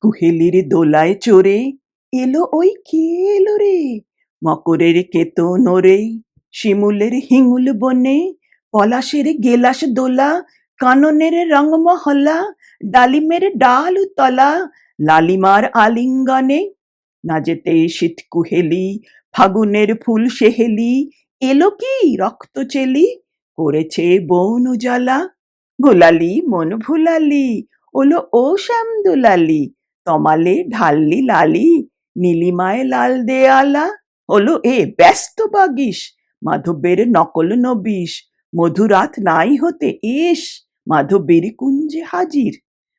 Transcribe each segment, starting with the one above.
কুহেলির দোলায় চড়ে এলো ওই কে এলো রে, মকরের কেতন ওরে, শিমুলের হিঙুল বনে, পলাশের গেলাস দোলা, কাননের রংমহল্লা, ডালিমের ডাল তলা, লালিমার আলিঙ্গনে। না যেতে শীত কুহেলি, ফাগুনের ফুল সেহেলি, এলো কি রক্ত চেলি, করেছে বন উজালা। ভুলালি মন ভুলালি, ওলো ও শ্যাম দুলালি, তমালে ঢাললি লালি, নীলিমায় লাল দেয়ালা। হলো এ ব্যস্ত বাগিস, মাধবের নকল নবিস, মধুরাত নাই হতে এস, মাধবের কুঞ্জে হাজির।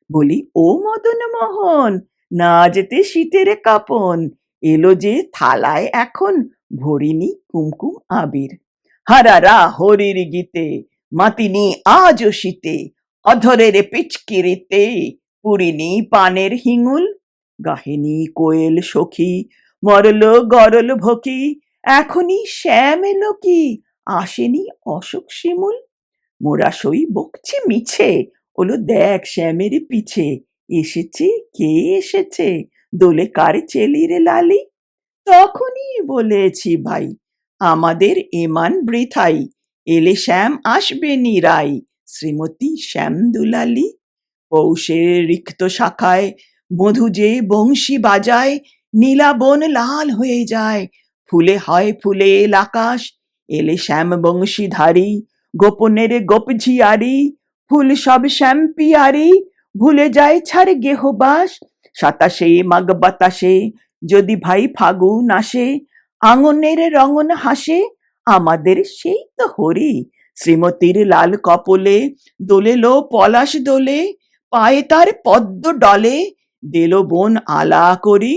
বলি ও মদন মোহন, না যেতে শীতের কাপন, এলো যে থালায় এখন ভরিনি কুমকুম আবির। হারারা হরির গীতে, মাতিনি আজও শীতে, অধরের পিচকিরিতে, পুরিনি পানের হিঙুল। গাহেনি কোয়েল সখী, মরল গরল ভকি, এখনই শ্যাম এলো কি, আসেনি অশোক শিমুল। মোরা সই বকছি মিছে, ওলো দেখ শ্যামের পিছে, এসেছে কে এসেছে, দোলে কার চেলির লালি। তখনই বলেছি ভাই, আমাদের এমান বৃথাই, এলে শ্যাম আসবে নিরাই, শ্রীমতী শ্যাম দুলালি। পৌষের রিক্ত শাখায় মধু যে বংশী বাজায়, নীলা বন লাল হয়ে যায়, ফুলে হয় ফুলেল আকাশ, এলে শ্যাম বংশীধারী, গোপনের গোপঝিয়ারি, ফুল সব শ্যাম পিয়ারি, ভুলে যায় ছাড় গেহবাস। সাতাশে মাঘ বাতাসে যদি ভাই ফাগুন আসে, আঙনের রঙন হাসে, আমাদের সেই তো হরি, শ্রীমতীর লাল কপলে দোলেলো পলাশ দোলে, পায়ে তার পদ্ম ডলে, দেলো বন আলা করি।